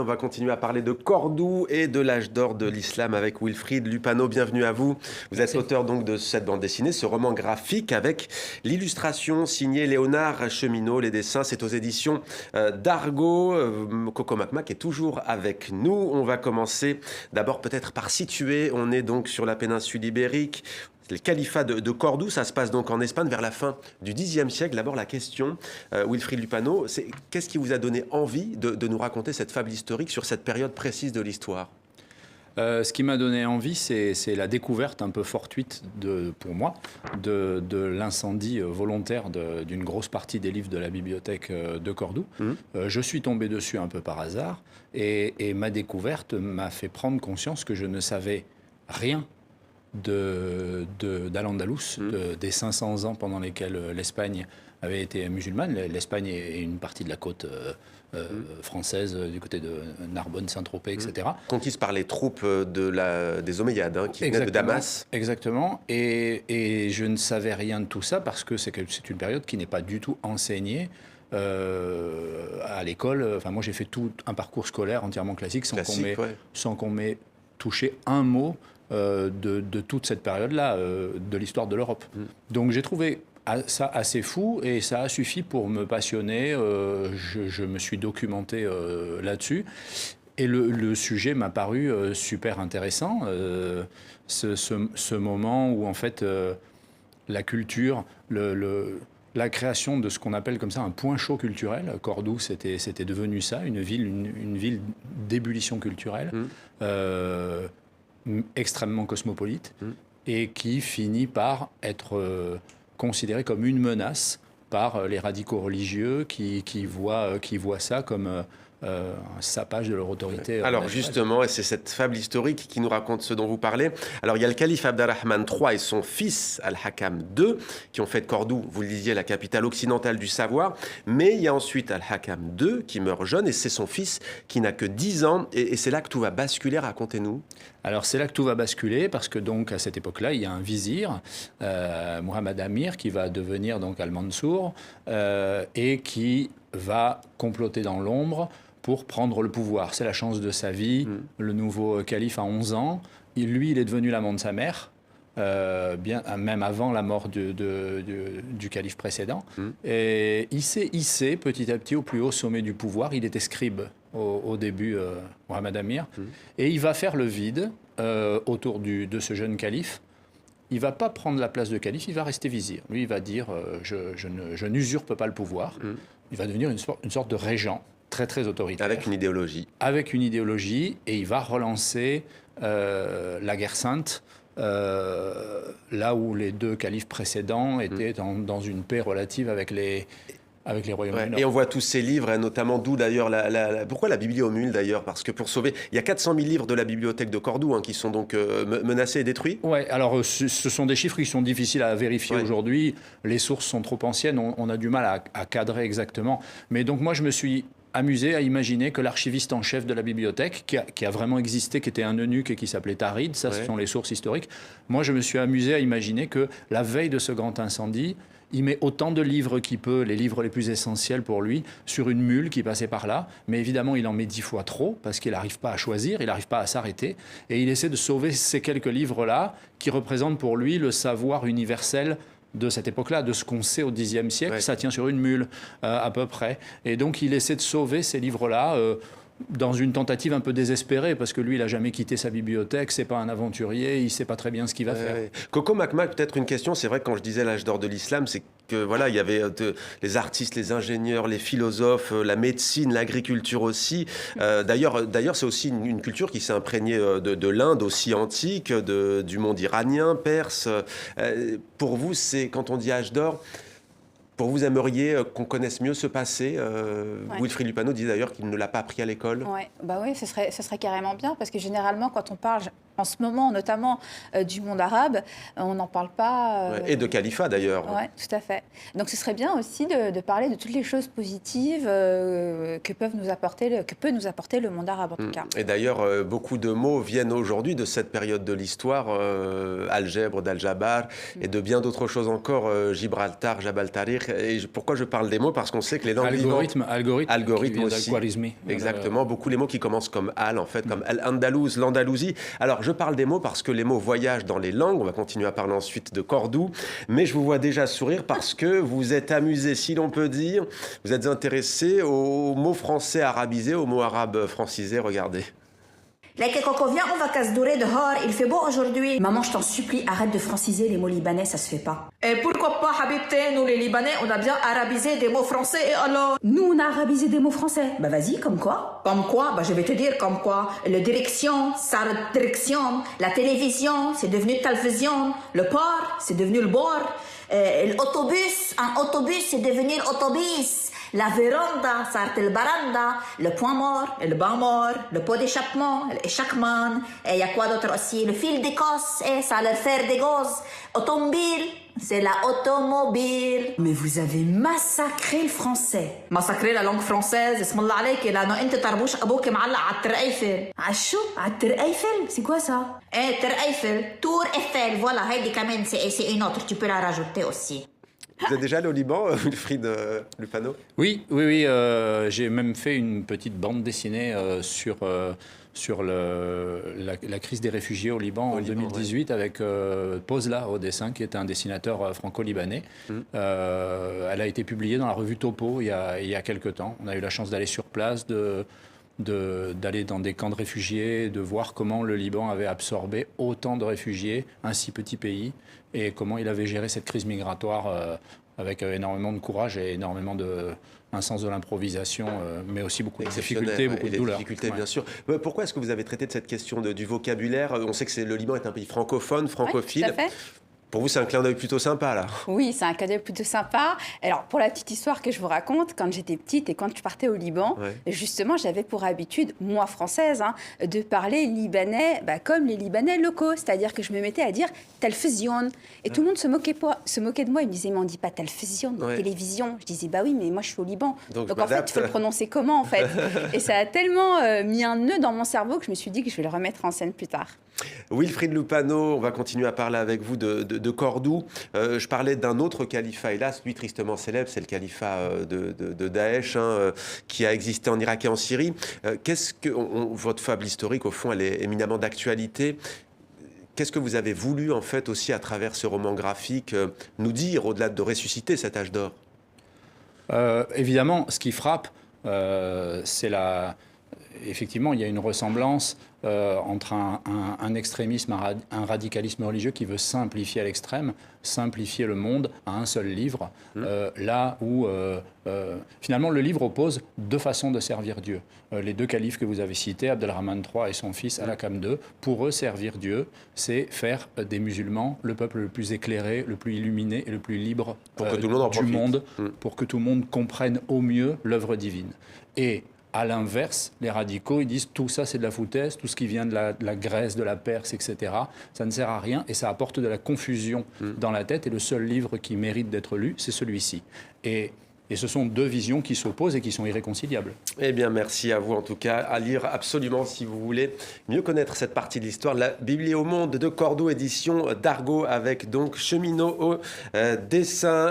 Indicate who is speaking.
Speaker 1: On va continuer à parler de Cordoue et de l'âge d'or de l'islam avec Wilfried Lupano. Bienvenue à vous. Vous êtes l'auteur donc de cette bande dessinée, ce roman graphique avec l'illustration signée Léonard Cheminot. Les dessins, c'est aux éditions d'Argo. Coco Macmac est toujours avec nous. On va commencer d'abord peut-être par situer. On est donc sur la péninsule ibérique. Le califat de Cordoue, ça se passe donc en Espagne vers la fin du Xe siècle. D'abord la question, Wilfried Lupano, qu'est-ce qui vous a donné envie de nous raconter cette fable historique sur cette période précise de l'histoire ?
Speaker 2: Ce qui m'a donné envie, c'est la découverte un peu fortuite, pour moi, de l'incendie volontaire d'une grosse partie des livres de la bibliothèque de Cordoue. Je suis tombé dessus un peu par hasard et ma découverte m'a fait prendre conscience que je ne savais rien d'Al-Andalus, des 500 ans pendant lesquels l'Espagne avait été musulmane. L'Espagne est une partie de la côte française, du côté de Narbonne, Saint-Tropez, etc.
Speaker 1: Conquise par les troupes des Omeyyades, qui venaient de Damas.
Speaker 2: Exactement. Et je ne savais rien de tout ça parce que c'est une période qui n'est pas du tout enseignée à l'école. Enfin, moi, j'ai fait tout un parcours scolaire entièrement classique sans qu'on m'ait touché un mot de toute cette période-là, de l'histoire de l'Europe. Donc j'ai trouvé ça assez fou et ça a suffi pour me passionner. Je me suis documenté là-dessus. Et le sujet m'a paru super intéressant. Ce moment où, en fait, la culture, la création de ce qu'on appelle comme ça un point chaud culturel. Cordoue, c'était devenu ça, une ville d'ébullition culturelle. Extrêmement cosmopolite et qui finit par être considéré comme une menace par les radicaux religieux qui voient ça comme un sapage de leur autorité.
Speaker 1: Alors justement, et c'est cette fable historique qui nous raconte ce dont vous parlez. Alors il y a le calife Abd-ar-Rahman III et son fils Al-Hakam II qui ont fait de Cordoue, vous le disiez, la capitale occidentale du savoir. Mais il y a ensuite Al-Hakam II qui meurt jeune et c'est son fils qui n'a que 10 ans. Et c'est là que tout va basculer, racontez-nous.
Speaker 2: Alors c'est là que tout va basculer parce que donc à cette époque-là, il y a un vizir, Mohammed Amir, qui va devenir donc Al-Mansour et qui va comploter dans l'ombre pour prendre le pouvoir. C'est la chance de sa vie. Le nouveau calife a 11 ans. Lui, il est devenu l'amant de sa mère, même avant la mort du calife précédent. Et il s'est hissé petit à petit au plus haut sommet du pouvoir. Il était scribe au début, Mohammed Amir. Et il va faire le vide autour de ce jeune calife. Il ne va pas prendre la place de calife, il va rester vizir. Lui, il va dire je n'usurpe pas le pouvoir. Il va devenir une sorte de régent très, très autoritaire.
Speaker 1: Avec une idéologie.
Speaker 2: Avec une idéologie, et il va relancer la guerre sainte, là où les deux califes précédents étaient dans une paix relative avec les royaumes du Nord.
Speaker 1: Et on voit tous ces livres, notamment d'où d'ailleurs pourquoi la bibliomule d'ailleurs ? Parce que pour sauver, il y a 400 000 livres de la bibliothèque de Cordoue qui sont donc menacés et détruits.
Speaker 2: Ouais, alors ce sont des chiffres qui sont difficiles à vérifier aujourd'hui. Les sources sont trop anciennes, on a du mal à cadrer exactement. Mais donc moi je me suis amusé à imaginer que l'archiviste en chef de la bibliothèque, qui a vraiment existé, qui était un eunuque et qui s'appelait Tarid, ça ce sont les sources historiques, moi je me suis amusé à imaginer que la veille de ce grand incendie, il met autant de livres qu'il peut, les livres les plus essentiels pour lui, sur une mule qui passait par là. Mais évidemment, il en met 10 fois trop parce qu'il n'arrive pas à choisir, il n'arrive pas à s'arrêter. Et il essaie de sauver ces quelques livres-là qui représentent pour lui le savoir universel de cette époque-là, de ce qu'on sait au Xe siècle. Ça tient sur une mule, à peu près. Et donc, il essaie de sauver ces livres-là dans une tentative un peu désespérée, parce que lui, il n'a jamais quitté sa bibliothèque, c'est pas un aventurier, il ne sait pas très bien ce qu'il va faire.
Speaker 1: Coco Macmac, peut-être une question, c'est vrai que quand je disais l'âge d'or de l'islam, c'est que voilà, il y avait les artistes, les ingénieurs, les philosophes, la médecine, l'agriculture aussi. D'ailleurs, c'est aussi une culture qui s'est imprégnée de l'Inde aussi antique, du monde iranien, perse. Pour vous, c'est quand on dit âge d'or, pour vous aimeriez qu'on connaisse mieux ce passé. Wilfried Lupano dit d'ailleurs qu'il ne l'a pas appris à l'école.
Speaker 3: Oui, ce serait carrément bien, parce que généralement, quand on parle en ce moment, notamment du monde arabe, on n'en parle pas.
Speaker 1: Et de califat d'ailleurs.
Speaker 3: Oui, tout à fait. Donc ce serait bien aussi de parler de toutes les choses positives que peut nous apporter le monde arabe en tout cas.
Speaker 1: Et d'ailleurs, beaucoup de mots viennent aujourd'hui de cette période de l'histoire, Algèbre, d'Al-Jabar, et de bien d'autres choses encore, Gibraltar, Jabal Tariq. Et pourquoi je parle des mots? Parce qu'on sait que les langues
Speaker 2: algorithme
Speaker 1: aussi. Exactement, beaucoup les mots qui commencent comme Al, en fait, comme Al-Andalouse, l'Andalousie. Alors, je parle des mots parce que les mots voyagent dans les langues. On va continuer à parler ensuite de Cordoue. Mais je vous vois déjà sourire parce que vous êtes amusé, si l'on peut dire. Vous êtes intéressé aux mots français arabisés, aux mots arabes francisés. Regardez.
Speaker 4: Like quand on vient en vacances dorées dehors, il fait beau aujourd'hui. Maman, je t'en supplie, arrête de franciser les mots libanais, ça se fait pas.
Speaker 5: Et pourquoi pas, Habibté, nous les Libanais, on a bien arabisé des mots français et alors?
Speaker 4: Nous, on a arabisé des mots français. Bah vas-y, comme quoi?
Speaker 5: Comme quoi? Bah je vais te dire comme quoi. Le direction, ça direction. La télévision, c'est devenu télévision. Le port, c'est devenu le bord.
Speaker 4: L'autobus, un autobus, c'est devenu l'autobus. La véranda, ça a été le baranda, le point mort,
Speaker 5: le banc mort,
Speaker 4: le pot d'échappement, l'échappement, et il y a quoi d'autre aussi? Le fil d'Écosse, et ça a leur faire des gosses. Automobile, c'est la automobile. Mais vous avez massacré le français.
Speaker 5: Massacré la langue française, اسم عليك لانه انت طربوش ابوك معلق على التر ايفل.
Speaker 4: عشو على التر ايفل, c'est quoi ça?
Speaker 5: Ter Eiffel, Tour Eiffel, voilà, Heidi Kamen, c'est une autre, tu peux la rajouter aussi.
Speaker 1: Vous êtes déjà allé au Liban, Wilfried Lupano?
Speaker 2: Oui, j'ai même fait une petite bande dessinée sur la crise des réfugiés au Liban en 2018 avec Pozla au dessin, qui est un dessinateur franco-libanais. Elle a été publiée dans la revue Topo il y a quelques temps. On a eu la chance d'aller sur place, d'aller dans des camps de réfugiés, de voir comment le Liban avait absorbé autant de réfugiés, un si petit pays, et comment il avait géré cette crise migratoire avec énormément de courage et énormément un sens de l'improvisation, mais aussi beaucoup de difficultés, beaucoup de douleurs.
Speaker 1: Bien sûr. Pourquoi est-ce que vous avez traité de cette question du vocabulaire? On sait que le Liban est un pays francophone, francophile.
Speaker 3: Oui, tout à fait.
Speaker 1: Pour vous, c'est un clin d'œil plutôt sympa, là.
Speaker 3: Oui, c'est un clin d'œil plutôt sympa. Alors, pour la petite histoire que je vous raconte, quand j'étais petite et quand je partais au Liban, justement, j'avais pour habitude, moi, française, de parler libanais comme les Libanais locaux. C'est-à-dire que je me mettais à dire « telfizion ». Et tout le monde se moquait de moi. Il me disait « mais on ne dit pas telfizion, télévision ». Je disais « bah oui, mais moi, je suis au Liban ». Donc en fait, tu peux le prononcer comment, en fait? Et ça a tellement mis un nœud dans mon cerveau que je me suis dit que je vais le remettre en scène plus tard.
Speaker 1: Wilfried Lupano, on va continuer à parler avec vous de Cordoue. Je parlais d'un autre califat, hélas, lui tristement célèbre, c'est le califat de Daesh, qui a existé en Irak et en Syrie. Votre fable historique, au fond, elle est éminemment d'actualité. Qu'est-ce que vous avez voulu, en fait, aussi, à travers ce roman graphique, nous dire, au-delà de ressusciter cet âge d'or?
Speaker 2: Évidemment, ce qui frappe, c'est effectivement, il y a une ressemblance entre un extrémisme, un radicalisme religieux qui veut simplifier à l'extrême, simplifier le monde à un seul livre, là où finalement le livre oppose deux façons de servir Dieu. Les deux califes que vous avez cités, Abdelrahman III et son fils Al-Hakam II, pour eux, servir Dieu, c'est faire des musulmans le peuple le plus éclairé, le plus illuminé et le plus libre du monde, pour que tout le monde comprenne au mieux l'œuvre divine. Et à l'inverse, les radicaux, ils disent tout ça c'est de la foutaise, tout ce qui vient de la Grèce, de la Perse, etc. Ça ne sert à rien et ça apporte de la confusion dans la tête. Et le seul livre qui mérite d'être lu, c'est celui-ci. Et ce sont deux visions qui s'opposent et qui sont irréconciliables.
Speaker 1: Eh bien, merci à vous en tout cas. À lire absolument si vous voulez mieux connaître cette partie de l'histoire. La Bibli au monde de Cordoue, édition d'Argo, avec donc Cheminot au dessin.